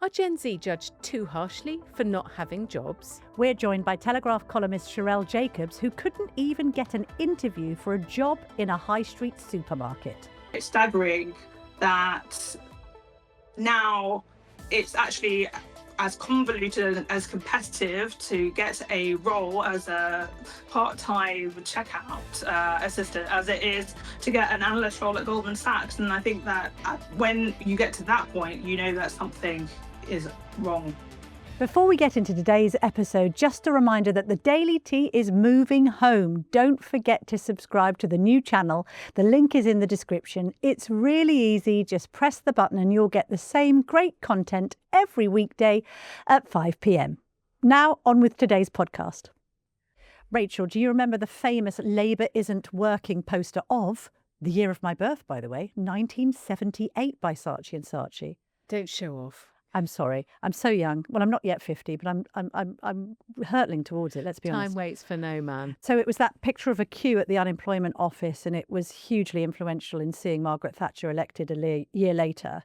Are Gen Z judged too harshly for not having jobs? We're joined by Telegraph columnist Sherelle Jacobs, who couldn't even get an interview for a job in a high street supermarket. It's staggering that now it's actually as convoluted and as competitive to get a role as a part-time checkout assistant as it is to get an analyst role at Goldman Sachs. And I think that when you get to that point, you know that something is wrong. Before we get into today's episode, just a reminder that the Daily Tea is moving home. Don't forget to subscribe to the new channel. The link is in the description. It's really easy. Just press the button and you'll get the same great content every weekday at 5 p.m. Now on with today's podcast. Rachel, do you remember the famous Labour Isn't Working poster of the year of my birth, by the way, 1978 by Saatchi and Saatchi? Don't show off. I'm sorry. I'm so young. Well, I'm not yet 50, but I'm hurtling towards it. Let's be honest. Time waits for no man. So it was that picture of a queue at the unemployment office, and it was hugely influential in seeing Margaret Thatcher elected a year later.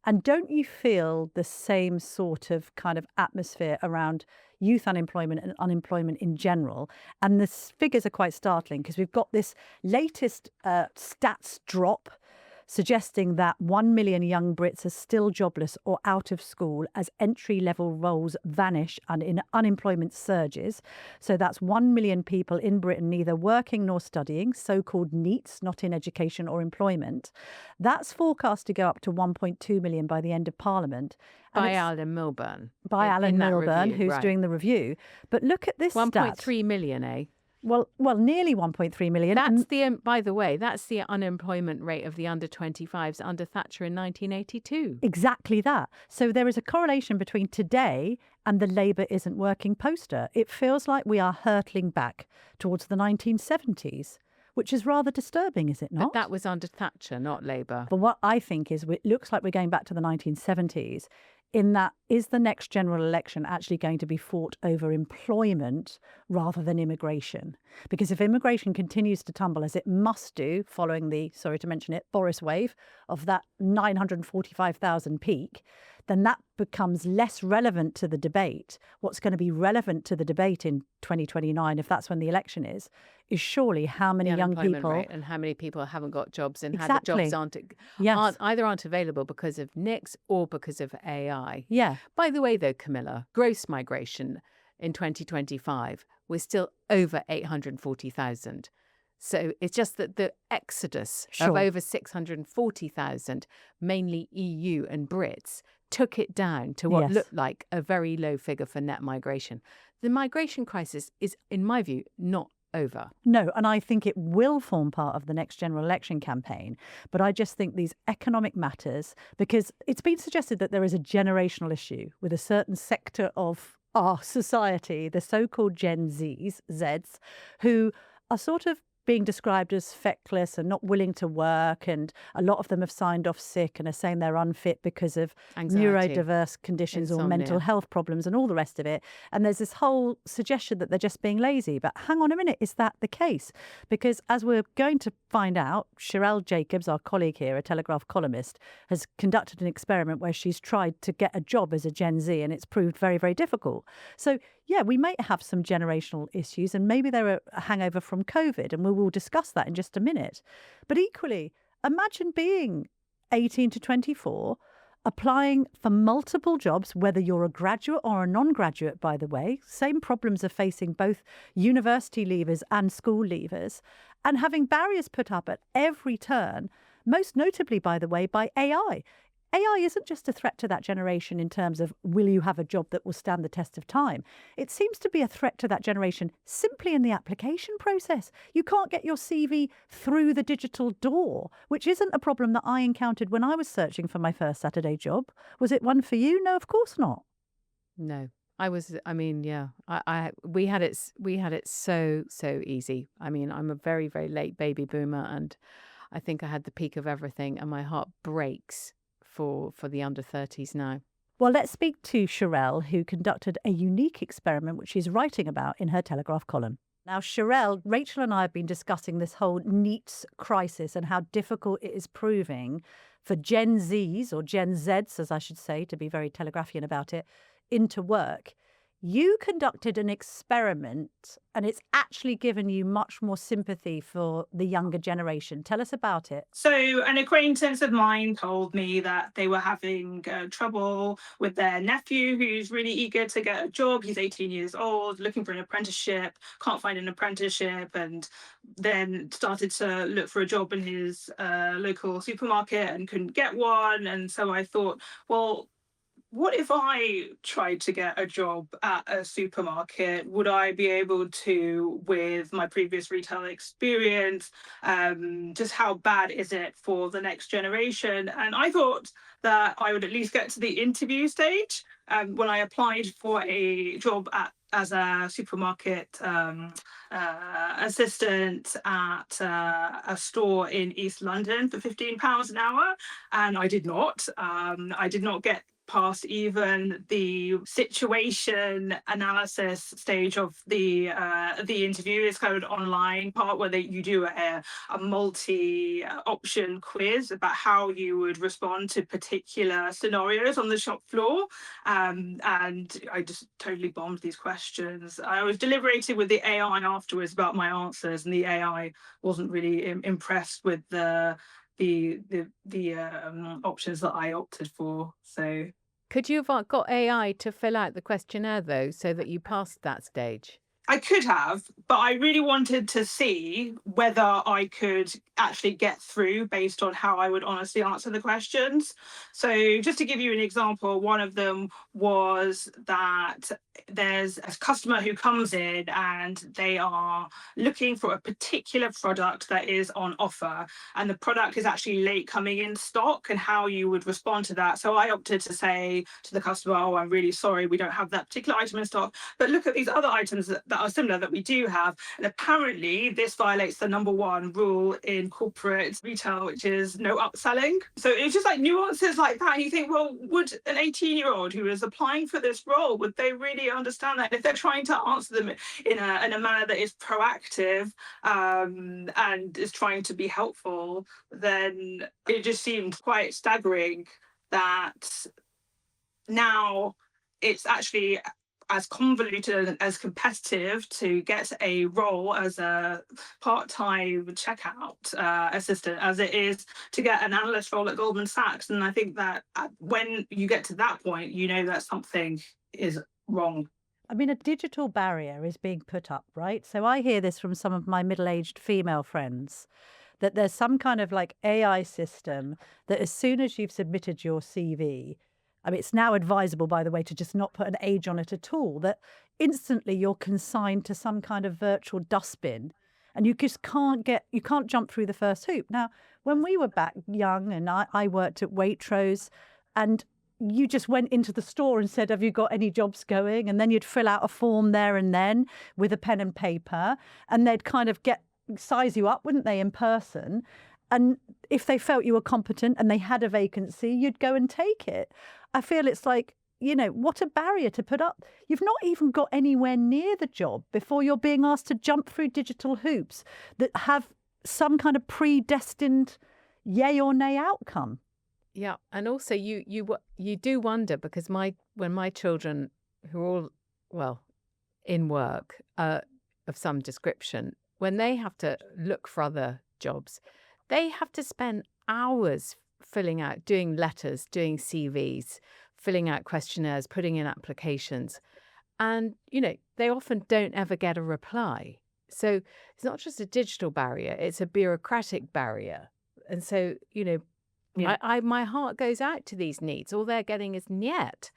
And don't you feel the same sort of kind of atmosphere around youth unemployment and unemployment in general? And the figures are quite startling because we've got this latest stats drop suggesting that 1 million young Brits are still jobless or out of school as entry-level roles vanish and in unemployment surges. So that's 1 million people in Britain neither working nor studying, so-called NEETs, not in education or employment. That's forecast to go up to 1.2 million by the end of Parliament. By Alan Milburn. By Alan Milburn, review, who's right. doing the review. But look at this 1.3 million, eh? Well, nearly 1.3 million. That's by the way, that's the unemployment rate of the under 25s under Thatcher in 1982. Exactly that. So there is a correlation between today and the Labour Isn't Working poster. It feels like we are hurtling back towards the 1970s, which is rather disturbing, is it not? But that was under Thatcher, not Labour. But what I think is it looks like we're going back to the 1970s. In that, is the next general election actually going to be fought over employment rather than immigration? Because if immigration continues to tumble, as it must do, following the, sorry to mention it, Boris wave of that 945,000 peak, then that becomes less relevant to the debate. What's going to be relevant to the debate in 2029, if that's when the election is surely how many young people rate and how many people haven't got jobs and exactly. how the jobs aren't available because of NICs or because of AI. Yeah. By the way, though, Camilla, gross migration in 2025 was still over 840,000. So it's just that the exodus of over 640,000, mainly EU and Brits, took it down to what looked like a very low figure for net migration. The migration crisis is, in my view, not over. No, and I think it will form part of the next general election campaign. But I just think these economic matters, because it's been suggested that there is a generational issue with a certain sector of our society, the so-called Gen Zs, who are sort of being described as feckless and not willing to work, and a lot of them have signed off sick and are saying they're unfit because of anxiety, neurodiverse conditions, insomnia, or mental health problems and all the rest of it. And there's this whole suggestion that they're just being lazy. But hang on a minute, is that the case? Because as we're going to find out, Sherelle Jacobs, our colleague here, a Telegraph columnist, has conducted an experiment where she's tried to get a job as a Gen Z, and it's proved very, very difficult. So yeah, we might have some generational issues, and maybe they're a hangover from COVID, and we will discuss that in just a minute. But equally, imagine being 18 to 24, applying for multiple jobs, whether you're a graduate or a non-graduate, by the way. Same problems are facing both university leavers and school leavers, and having barriers put up at every turn, most notably, by the way, by AI. AI isn't just a threat to that generation in terms of will you have a job that will stand the test of time. It seems to be a threat to that generation simply in the application process. You can't get your CV through the digital door, which isn't a problem that I encountered when I was searching for my first Saturday job. Was it one for you? No, of course not. No. We had it so easy. I mean, I'm a very, very late baby boomer, and I think I had the peak of everything, and my heart breaks for the under 30s now. Well, let's speak to Sherelle, who conducted a unique experiment which she's writing about in her Telegraph column. Now, Sherelle, Rachel and I have been discussing this whole NEETs crisis and how difficult it is proving for Gen Zs or Gen Zs, as I should say, to be very Telegraphian about it, into work. You conducted an experiment and it's actually given you much more sympathy for the younger generation. Tell us about it. So an acquaintance of mine told me that they were having trouble with their nephew who's really eager to get a job. He's 18 years old, looking for an apprenticeship, can't find an apprenticeship, and then started to look for a job in his local supermarket and couldn't get one. And so I thought, well, what if I tried to get a job at a supermarket? Would I be able to, with my previous retail experience? Just how bad is it for the next generation? And I thought that I would at least get to the interview stage. When I applied for a job as a supermarket assistant at a store in East London for £15 an hour, and I did not. I did not get past even the situation analysis stage of the interview. It's kind of an online part where you do a multi-option quiz about how you would respond to particular scenarios on the shop floor. And I just totally bombed these questions. I was deliberating with the AI afterwards about my answers, and the AI wasn't really impressed with the options that I opted for. So could you have got AI to fill out the questionnaire though, so that you passed that stage? I could have, but I really wanted to see whether I could actually get through based on how I would honestly answer the questions. So just to give you an example, one of them was that there's a customer who comes in and they are looking for a particular product that is on offer, and the product is actually late coming in stock, and how you would respond to that. So I opted to say to the customer, oh, I'm really sorry, we don't have that particular item in stock, but look at these other items that are similar that we do have. And apparently this violates the #1 rule in corporate retail, which is no upselling. So it's just like nuances like that. And you think, well, would an 18-year-old who is applying for this role, would they really understand that? If they're trying to answer them in a manner that is proactive and is trying to be helpful, then it just seemed quite staggering that now it's actually as convoluted and as competitive to get a role as a part-time checkout assistant as it is to get an analyst role at Goldman Sachs. And I think that when you get to that point, you know that something is wrong. I mean, a digital barrier is being put up, right? So I hear this from some of my middle-aged female friends, that there's some kind of like AI system that as soon as you've submitted your CV, I mean, it's now advisable, by the way, to just not put an age on it at all, that instantly you're consigned to some kind of virtual dustbin and you just can't jump through the first hoop. Now, when we were back young and I worked at Waitrose, and you just went into the store and said, have you got any jobs going? And then you'd fill out a form there and then with a pen and paper, and they'd kind of size you up, wouldn't they, in person? And if they felt you were competent and they had a vacancy, you'd go and take it. I feel it's like, you know, what a barrier to put up. You've not even got anywhere near the job before you're being asked to jump through digital hoops that have some kind of predestined yay or nay outcome. Yeah, and also you do wonder, because when my children, who are all in work of some description, when they have to look for other jobs, they have to spend hours filling out, doing letters, doing CVs, filling out questionnaires, putting in applications. And, you know, they often don't ever get a reply. So it's not just a digital barrier, it's a bureaucratic barrier. And so, you know, yeah. My heart goes out to these needs. All they're getting is niet,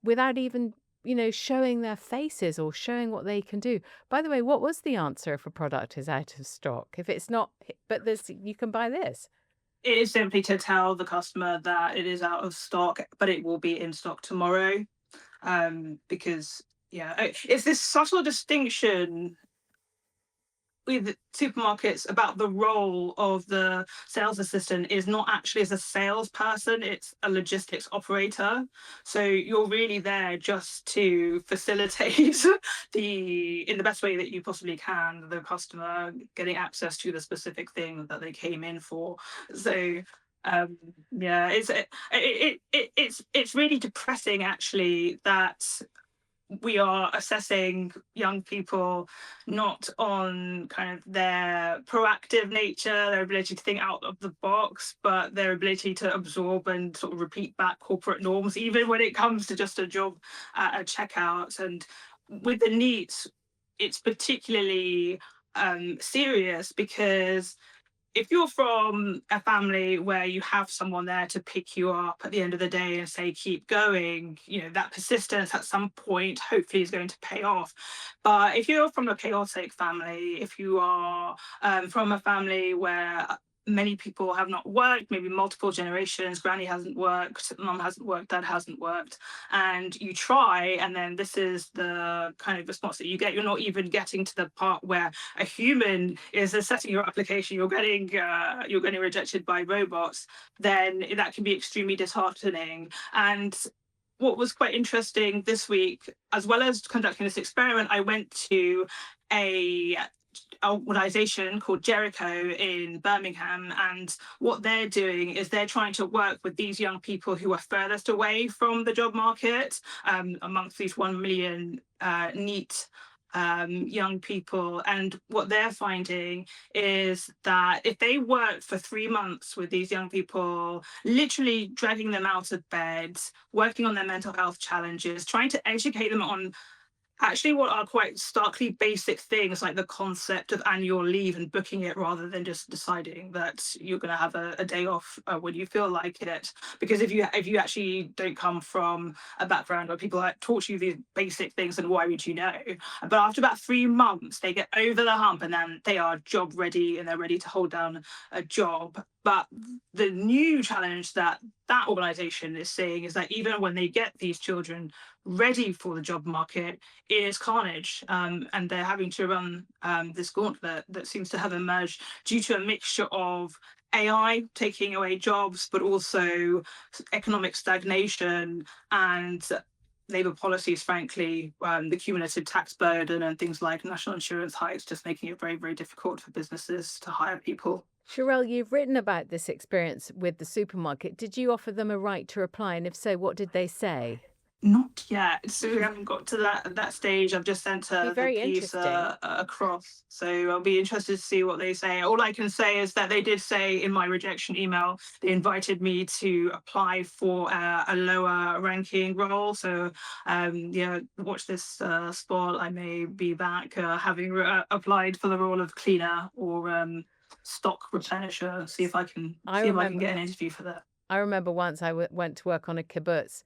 without even, you know, showing their faces or showing what they can do. By the way, what was the answer if a product is out of stock? If it's not, but you can buy this. It is simply to tell the customer that it is out of stock, but it will be in stock tomorrow. Because, it's this subtle distinction with supermarkets about the role of the sales assistant is not actually as a salesperson, it's a logistics operator. So you're really there just to facilitate in the best way that you possibly can, the customer getting access to the specific thing that they came in for. So Yeah, it's really depressing actually that we are assessing young people not on kind of their proactive nature, their ability to think out of the box, but their ability to absorb and sort of repeat back corporate norms, even when it comes to just a job at a checkout. And with the NEET, it's particularly serious because if you're from a family where you have someone there to pick you up at the end of the day and say keep going, that persistence at some point hopefully is going to pay off. But if you're from a chaotic family, if you are from a family where many people have not worked, maybe multiple generations, granny hasn't worked, mum hasn't worked, dad hasn't worked, and you try, and then this is the kind of response that you get. You're not even getting to the part where a human is assessing your application, you're getting rejected by robots, then that can be extremely disheartening. And what was quite interesting this week, as well as conducting this experiment, I went to a organization called Jericho in Birmingham, and what they're doing is they're trying to work with these young people who are furthest away from the job market, amongst these 1 million NEET young people. And what they're finding is that if they work for 3 months with these young people, literally dragging them out of bed, working on their mental health challenges, trying to educate them on actually what are quite starkly basic things like the concept of annual leave and booking it rather than just deciding that you're going to have a day off when you feel like it. Because if you actually don't come from a background where people taught you these basic things, then why would you know? But after about 3 months, they get over the hump and then they are job ready and they're ready to hold down a job. But the new challenge that organisation is seeing is that even when they get these children ready for the job market, it is carnage, and they're having to run this gauntlet that seems to have emerged due to a mixture of AI taking away jobs, but also economic stagnation and Labour policies, frankly, the cumulative tax burden and things like national insurance hikes just making it very, very difficult for businesses to hire people. Sherelle, you've written about this experience with the supermarket. Did you offer them a right to reply? And if so, what did they say? Not yet. So we haven't got to that stage. I've just sent her the piece across. So I'll be interested to see what they say. All I can say is that they did say in my rejection email, they invited me to apply for a lower ranking role. So watch this spot. I may be back having applied for the role of cleaner or stock replenisher. See if I can get an interview for that. I remember once I went to work on a kibbutz,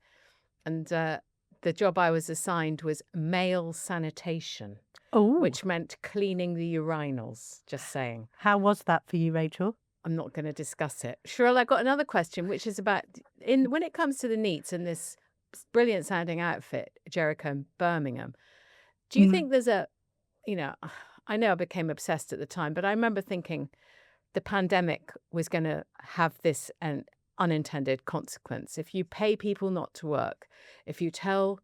and the job I was assigned was male sanitation, which meant cleaning the urinals, just saying. How was that for you, Rachel? I'm not going to discuss it. Cheryl, I got another question, which is about when it comes to the NEETs and this brilliant sounding outfit, Jericho and Birmingham, do you think there's I know I became obsessed at the time, but I remember thinking the pandemic was going to have this unintended consequence. If you pay people not to work, if you tell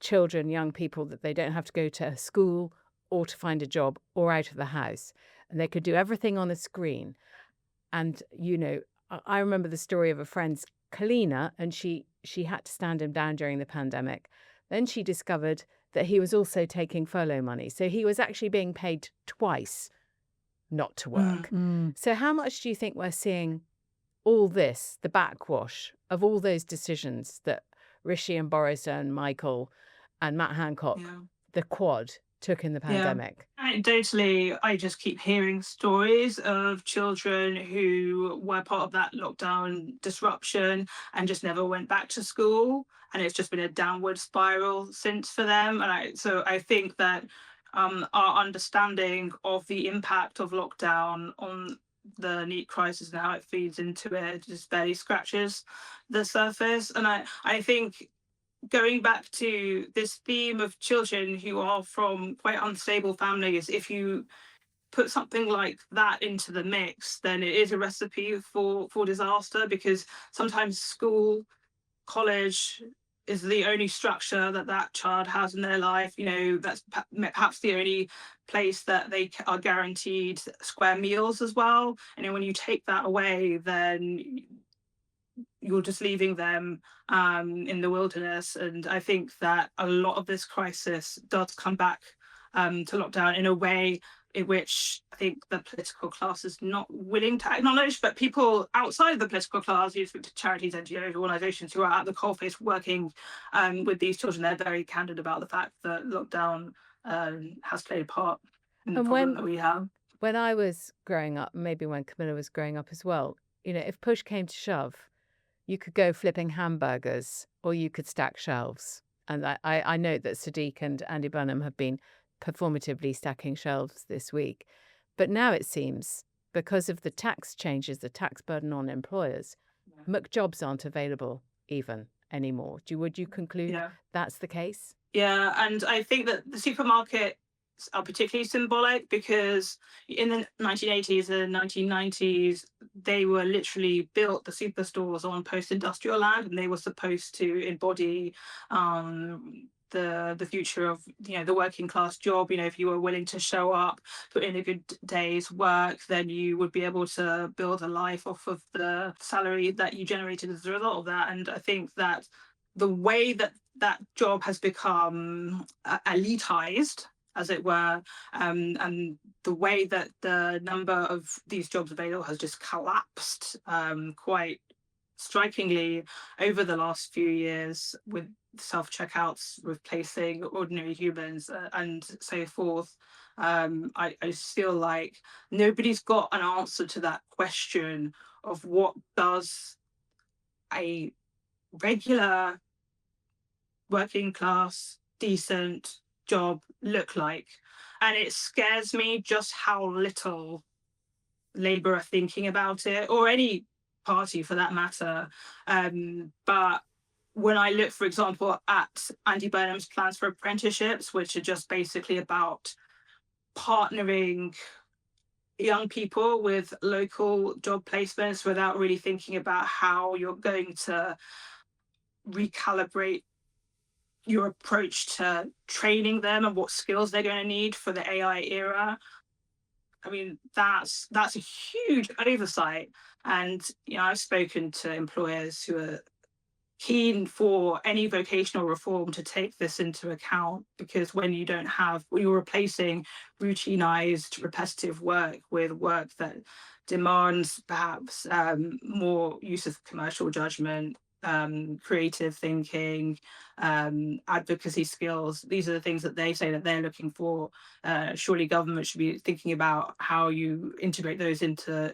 children, young people, that they don't have to go to school or to find a job or out of the house, and they could do everything on a screen. And, I remember the story of a friend's cleaner, and she had to stand him down during the pandemic. Then she discovered that he was also taking furlough money. So he was actually being paid twice not to work. So how much do you think we're seeing all this, the backwash of all those decisions that Rishi and Boris and Michael and Matt Hancock, the Quad, took in the pandemic? Anecdotally, I just keep hearing stories of children who were part of that lockdown disruption and just never went back to school. And it's just been a downward spiral since for them. And I think that our understanding of the impact of lockdown on the NEET crisis and how it feeds into it just barely scratches the surface. And I think going back to this theme of children who are from quite unstable families, if you put something like that into the mix, then it is a recipe for disaster, because sometimes school, college, is the only structure that child has in their life. That's perhaps the only place that they are guaranteed square meals as well. When you take that away, then you're just leaving them in the wilderness. And I think that a lot of this crisis does come back to lockdown in a way in which I think the political class is not willing to acknowledge, but people outside of the political class, you speak to charities, NGOs, organisations who are at the coalface working with these children, they're very candid about the fact that lockdown has played a part in the problem that we have. When I was growing up, maybe when Camilla was growing up as well, if push came to shove, you could go flipping hamburgers or you could stack shelves. And I note that Sadiq and Andy Burnham have been performatively stacking shelves this week. But now it seems, because of the tax changes, the tax burden on employers, Muck jobs aren't available even anymore. Would you conclude that's the case? Yeah, and I think that the supermarkets are particularly symbolic because in the 1980s and 1990s, they were literally built, the superstores, on post-industrial land, and they were supposed to embody the future of the working class job. If you were willing to show up, put in a good day's work, then you would be able to build a life off of the salary that you generated as a result of that. And I think that the way that job has become elitized, as it were, and the way that the number of these jobs available has just collapsed quite strikingly over the last few years, with self-checkouts replacing ordinary humans and so forth. I feel like nobody's got an answer to that question of what does a regular working class decent job look like. And it scares me just how little Labour are thinking about it, or any party for that matter. But when I look, for example, at Andy Burnham's plans for apprenticeships, which are just basically about partnering young people with local job placements without really thinking about how you're going to recalibrate your approach to training them and what skills they're going to need for the AI era. I mean, that's a huge oversight. And I've spoken to employers who are keen for any vocational reform to take this into account, because when you're replacing routinized, repetitive work with work that demands perhaps more use of commercial judgment, creative thinking, advocacy skills. These are the things that they say that they're looking for. Surely government should be thinking about how you integrate those into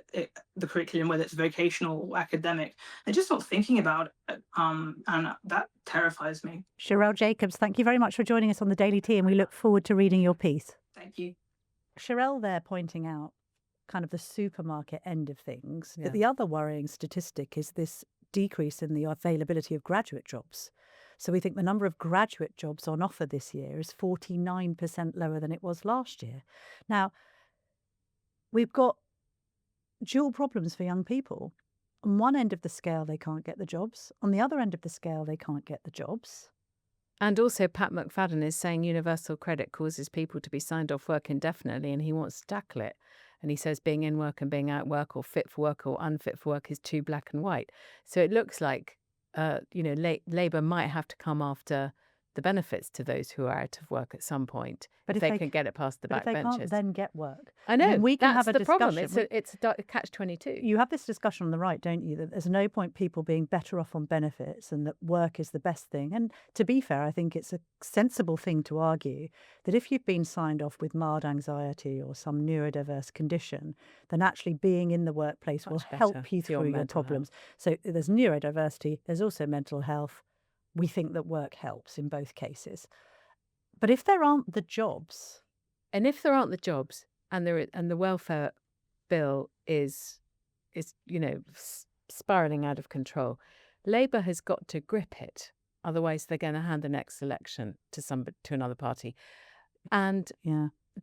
the curriculum, whether it's vocational or academic. They're just not thinking about it, and that terrifies me. Sherelle Jacobs, thank you very much for joining us on the Daily Tea, and we look forward to reading your piece. Thank you. Sherelle there pointing out kind of the supermarket end of things. Yeah. But the other worrying statistic is this decrease in the availability of graduate jobs. So we think the number of graduate jobs on offer this year is 49% lower than it was last year. Now, we've got dual problems for young people. On one end of the scale, they can't get the jobs. On the other end of the scale, they can't get the jobs. And also, Pat McFadden is saying universal credit causes people to be signed off work indefinitely, and he wants to tackle it. And he says being in work and being out work, or fit for work or unfit for work, is too black and white. So it looks like, Labour might have to come after the benefits to those who are out of work at some point, but if they can get it past the backbenchers. But if they can't then get work. I know, we can that's have a the discussion. problem. It's a catch-22. You have this discussion on the right, don't you, that there's no point people being better off on benefits and that work is the best thing. And to be fair, I think it's a sensible thing to argue that if you've been signed off with mild anxiety or some neurodiverse condition, then actually being in the workplace will help you through your problems. So there's neurodiversity, there's also mental health. We think that work helps in both cases. But if there aren't the jobs... And if there aren't the jobs and the welfare bill is spiralling out of control, Labour has got to grip it. Otherwise, they're going to hand the next election to another party. And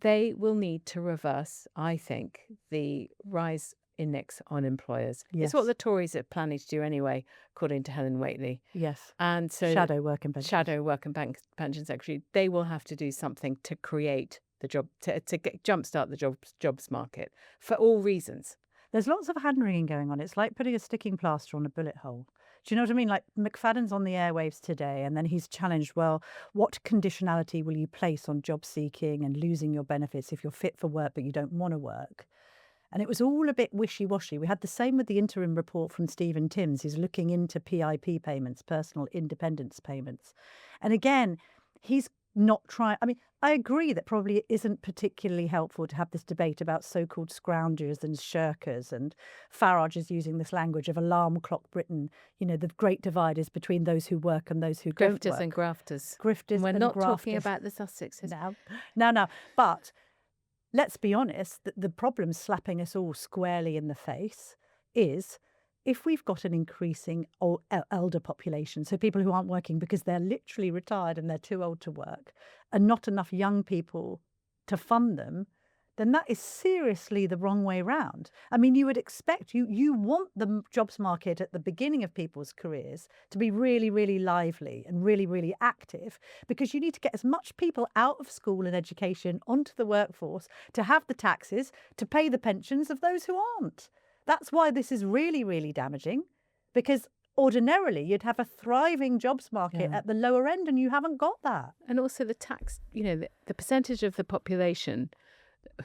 they will need to reverse, I think, the rise index on employers. Yes. It's what the Tories are planning to do anyway, according to Helen Whately. Yes. And so Shadow work and pensions. Shadow Work and Pension Secretary, they will have to do something to create the job, to jumpstart the jobs market for all reasons. There's lots of hand-wringing going on. It's like putting a sticking plaster on a bullet hole. Do you know what I mean? Like McFadden's on the airwaves today, and then he's challenged, well, what conditionality will you place on job seeking and losing your benefits if you're fit for work but you don't want to work? And it was all a bit wishy-washy. We had the same with the interim report from Stephen Timms. He's looking into PIP payments, personal independence payments. And again, he's not trying. I mean, I agree that probably it isn't particularly helpful to have this debate about so-called scroungers and shirkers, and Farage is using this language of alarm clock Britain. You know, the great divide is between those who work and those who don't work. Grifters and grafters. Grifters We're and not grafters. talking about the Sussexes. No. But let's be honest, the problem slapping us all squarely in the face is if we've got an increasing elder population, so people who aren't working because they're literally retired and they're too old to work, and not enough young people to fund them, then that is seriously the wrong way round. I mean, you would expect, you want the jobs market at the beginning of people's careers to be really, really lively and really, really active, because you need to get as much people out of school and education onto the workforce to have the taxes to pay the pensions of those who aren't. That's why this is really, really damaging, because ordinarily you'd have a thriving jobs market at the lower end, and you haven't got that. And also the tax, you know, the percentage of the population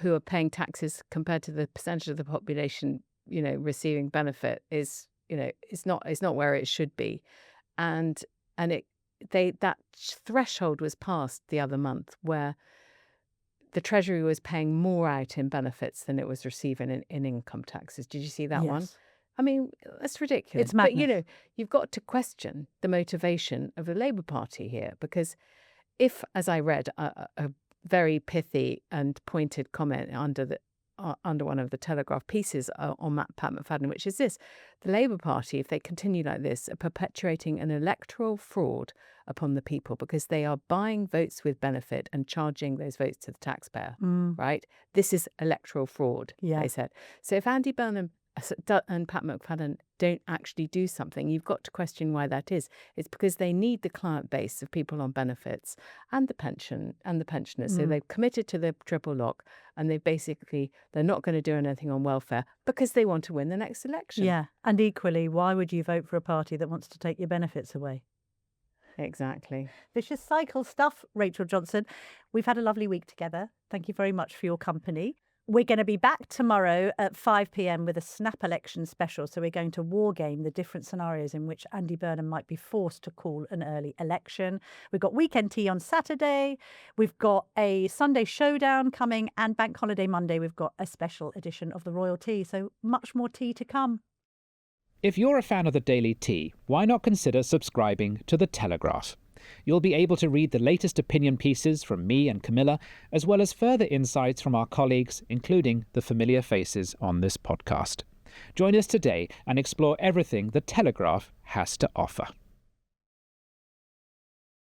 who are paying taxes compared to the percentage of the population, you know, receiving benefit is, you know, it's not where it should be. And that threshold was passed the other month where the Treasury was paying more out in benefits than it was receiving in income taxes. Did you see that one? I mean, that's ridiculous. It's madness. But, you know, you've got to question the motivation of the Labour Party here, because if, as I read, a very pithy and pointed comment under one of the Telegraph pieces on Pat McFadden, which is this: the Labour Party, if they continue like this, are perpetuating an electoral fraud upon the people because they are buying votes with benefit and charging those votes to the taxpayer, right? This is electoral fraud, they said. So if Andy Burnham and Pat McFadden don't actually do something, you've got to question why that is. It's because they need the client base of people on benefits and the pension and the pensioners. So they've committed to the triple lock, and they're not going to do anything on welfare because they want to win the next election. Yeah. And equally, why would you vote for a party that wants to take your benefits away? Exactly. Vicious cycle stuff, Rachel Johnson. We've had a lovely week together. Thank you very much for your company. We're going to be back tomorrow at 5 p.m. with a Snap election special. So we're going to wargame the different scenarios in which Andy Burnham might be forced to call an early election. We've got Weekend Tea on Saturday. We've got a Sunday Showdown coming, and Bank Holiday Monday, we've got a special edition of the Royal Tea. So much more tea to come. If you're a fan of the Daily Tea, why not consider subscribing to The Telegraph? You'll be able to read the latest opinion pieces from me and Camilla, as well as further insights from our colleagues, including the familiar faces on this podcast. Join us today and explore everything The Telegraph has to offer.